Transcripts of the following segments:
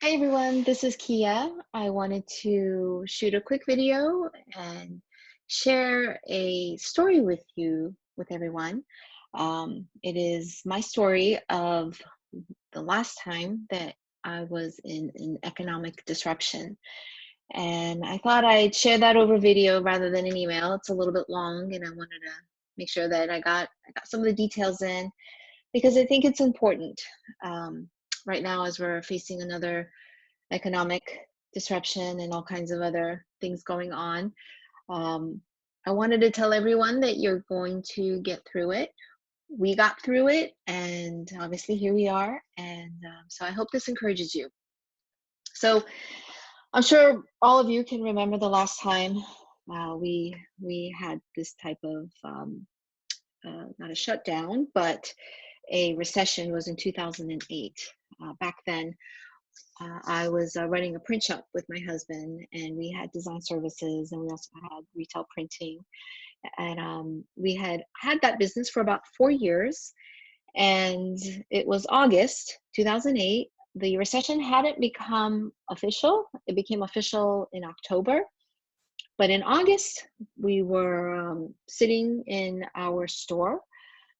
Hi everyone, this is Kia. I wanted to shoot a quick video and share a story with everyone. It is my story of the last time that I was in an economic disruption. And I thought I'd share that over video rather than an email. It's a little bit long and I wanted to make sure that I got some of the details in because I think it's important. Um, right now as we're facing another economic disruption and all kinds of other things going on. Um, I wanted to tell everyone that you're going to get through it. We got through it, and obviously here we are. And so I hope this encourages you. So I'm sure all of you can remember the last time we had this type of not a shutdown, but a recession was in 2008. Back then, I was running a print shop with my husband, and we had design services, and we also had retail printing. And we had that business for about 4 years. And it was August 2008. The recession hadn't become official. It became official in October. But in August, we were sitting in our store.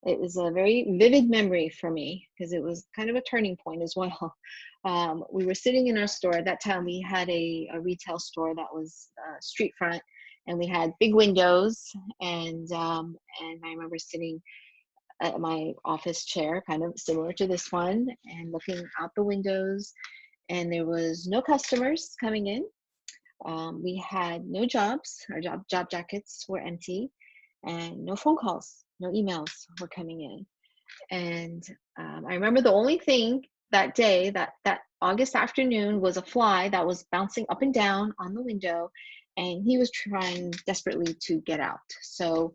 It was a very vivid memory for me because it was kind of a turning point as well. We were sitting in our store. At that time, we had a retail store that was street front, and we had big windows. And I remember sitting at my office chair, kind of similar to this one, and looking out the windows. And there was no customers coming in. We had no jobs. Our job jackets were empty, and no phone calls, no emails were coming in. And I remember the only thing that day, that August afternoon, was a fly that was bouncing up and down on the window, and he was trying desperately to get out. So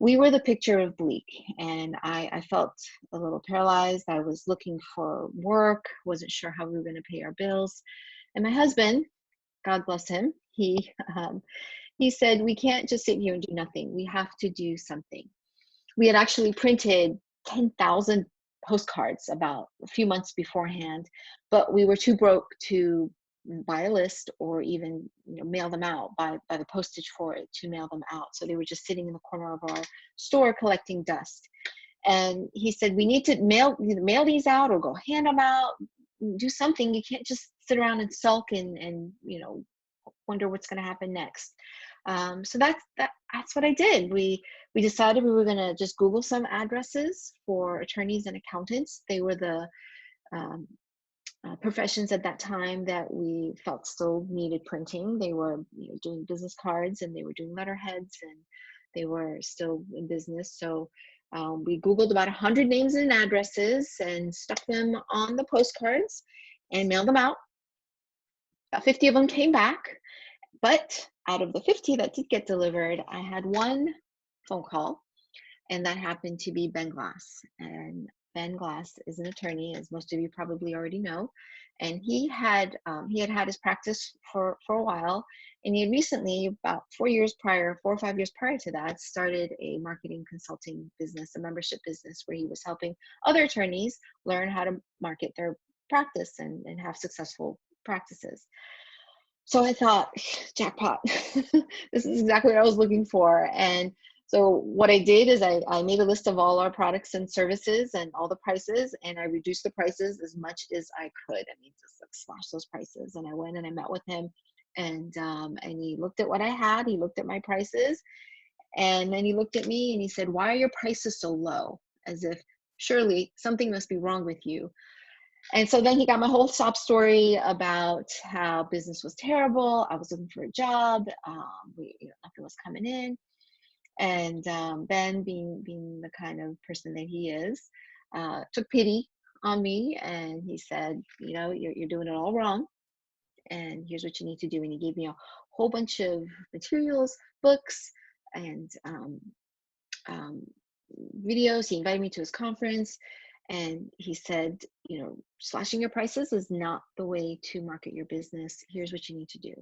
we were the picture of bleak, and I felt a little paralyzed. I was looking for work, wasn't sure how we were going to pay our bills. And my husband, God bless him, he said, we can't just sit here and do nothing. We have to do something. We had actually printed 10,000 postcards about a few months beforehand, but we were too broke to buy a list or even mail them out, buy the postage for it to mail them out. So they were just sitting in the corner of our store collecting dust. And he said, we need to mail these out or go hand them out, do something. You can't just sit around and sulk and wonder what's going to happen next. So that's what I did. We decided we were going to just Google some addresses for attorneys and accountants. They were the professions at that time that we felt still needed printing. They were doing business cards, and they were doing letterheads, and they were still in business. So we Googled about 100 names and addresses and stuck them on the postcards and mailed them out. About 50 of them came back. But out of the 50 that did get delivered, I had one phone call, and that happened to be Ben Glass. And Ben Glass is an attorney, as most of you probably already know. And he had his practice for a while, and he had recently, about 4 or 5 years prior to that, started a marketing consulting business, a membership business, where he was helping other attorneys learn how to market their practice and have successful practices. So I thought, jackpot, this is exactly what I was looking for. And so what I did is I made a list of all our products and services and all the prices, and I reduced the prices as much as I could. I mean, just like slash those prices. And I went and I met with him, and he looked at what I had. He looked at my prices, and then he looked at me and he said, "Why are your prices so low?" As if surely something must be wrong with you. And so then he got my whole sob story about how business was terrible. I was looking for a job. Nothing was coming in. And Ben, being the kind of person that he is, took pity on me, and he said, you're doing it all wrong, and here's what you need to do. And he gave me a whole bunch of materials, books, and um, videos. He invited me to his conference, and he said, slashing your prices is not the way to market your business. Here's what you need to do.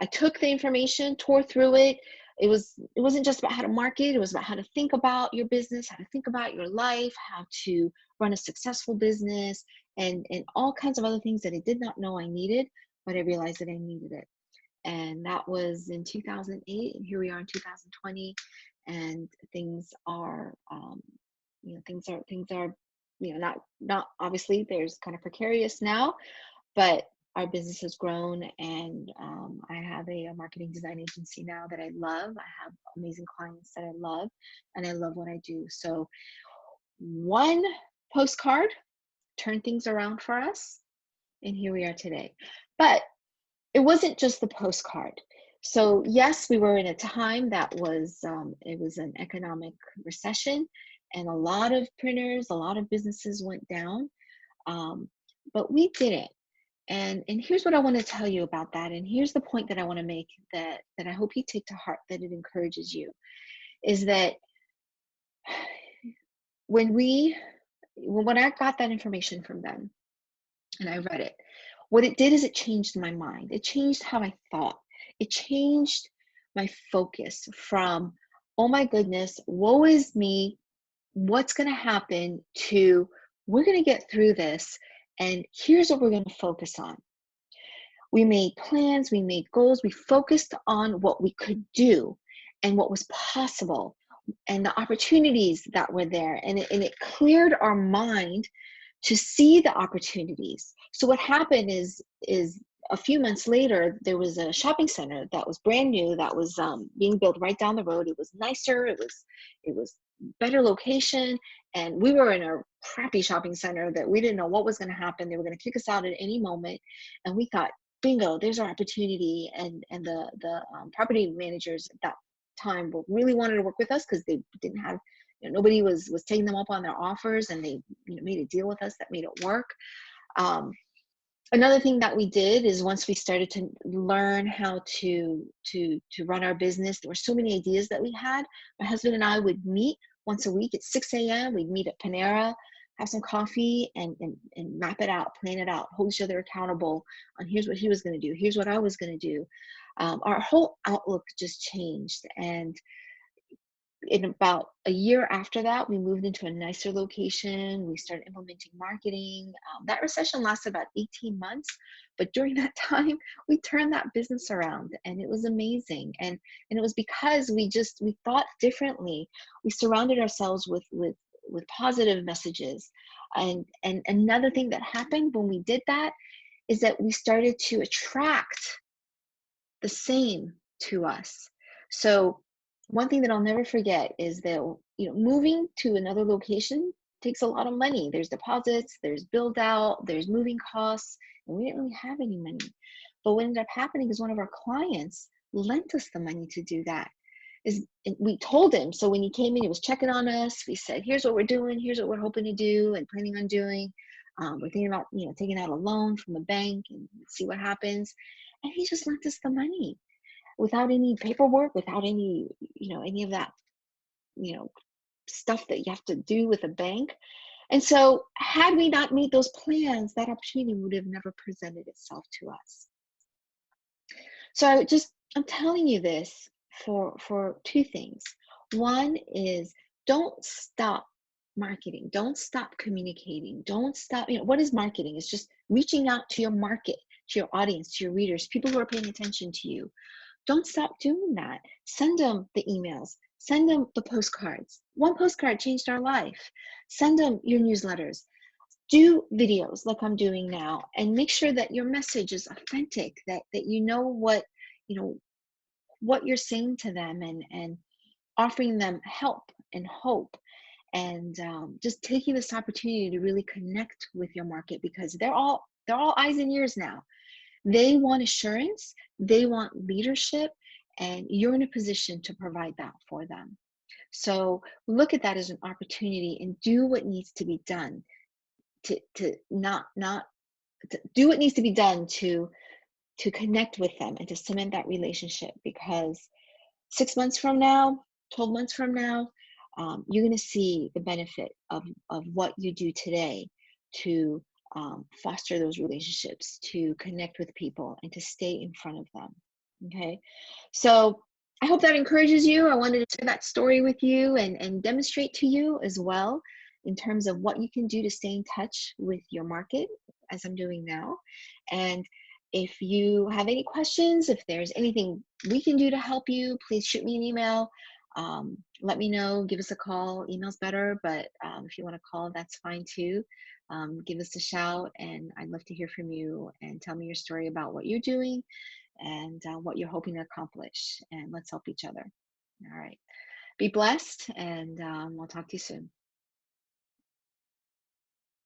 I took the information, tore through it. It wasn't just about how to market. It was about how to think about your business, how to think about your life, how to run a successful business. and all kinds of other things that I did not know I needed, but I realized that I needed it. And that was in 2008, and here we are in 2020, and things are, things are, not obviously there's kind of precarious now, but our business has grown, and I have a marketing design agency now that I love. I have amazing clients that I love, and I love what I do. So one postcard turned things around for us, and here we are today. But it wasn't just the postcard. So yes, we were in a time that was, it was an economic recession, and a lot of printers, a lot of businesses went down, um, but we didn't. And here's what I want to tell you about that. And here's the point that I want to make, that I hope you take to heart, that it encourages you, is that when I got that information from them and I read it, what it did is it changed my mind. It changed how I thought. It changed my focus from, oh my goodness, woe is me, what's going to happen, to we're going to get through this, and here's what we're going to focus on. We made plans, we made goals, we focused on what we could do and what was possible and the opportunities that were there. And it cleared our mind to see the opportunities. So what happened is a few months later, there was a shopping center that was brand new, that was being built right down the road. It was nicer, it was better location, and we were in a crappy shopping center that we didn't know what was going to happen. They were going to kick us out at any moment, and we thought, bingo, there's our opportunity. And the property managers at that time really wanted to work with us, because they didn't have, nobody was taking them up on their offers, and they made a deal with us that made it work. Another thing that we did is, once we started to learn how to run our business, there were so many ideas that we had. My husband and I would meet once a week at 6 a.m. We'd meet at Panera, have some coffee, and map it out, plan it out, hold each other accountable on, here's what he was going to do, here's what I was going to do. Our whole outlook just changed. And in about a year after that, we moved into a nicer location. We started implementing marketing. That recession lasted about 18 months, but during that time, we turned that business around, and it was amazing. And it was because we thought differently. We surrounded ourselves with positive messages. And another thing that happened when we did that is that we started to attract the same to us. So one thing that I'll never forget is that, moving to another location takes a lot of money. There's deposits, there's build out, there's moving costs, and we didn't really have any money. But what ended up happening is one of our clients lent us the money to do that. We told him, so when he came in, he was checking on us. We said, here's what we're doing, here's what we're hoping to do and planning on doing. We're thinking about, taking out a loan from the bank and see what happens. And he just lent us the money without any paperwork, without any, any of that, stuff that you have to do with a bank. And so had we not made those plans, that opportunity would have never presented itself to us. So I'm telling you this for two things. One is, don't stop marketing. Don't stop communicating. Don't stop. What is marketing? It's just reaching out to your market, to your audience, to your readers, people who are paying attention to you. Don't stop doing that. Send them the emails. Send them the postcards. One postcard changed our life. Send them your newsletters. Do videos like I'm doing now, and make sure that your message is authentic, that you know what you're saying to them, and offering them help and hope, and just taking this opportunity to really connect with your market, because they're all eyes and ears now. They want assurance, they want leadership, and you're in a position to provide that for them. So look at that as an opportunity, and do what needs to be done to do what needs to be done to connect with them and to cement that relationship, because 6 months from now, 12 months from now, you're going to see the benefit of what you do today to foster those relationships, to connect with people, and to stay in front of them. Okay, so I hope that encourages you. I wanted to share that story with you, and demonstrate to you as well in terms of what you can do to stay in touch with your market, as I'm doing now. And if you have any questions, if there's anything we can do to help you, please shoot me an email. Let me know, give us a call. Email's better, but if you want to call, that's fine too. Give us a shout, and I'd love to hear from you and tell me your story about what you're doing and what you're hoping to accomplish. And let's help each other. All right. Be blessed, and we'll talk to you soon.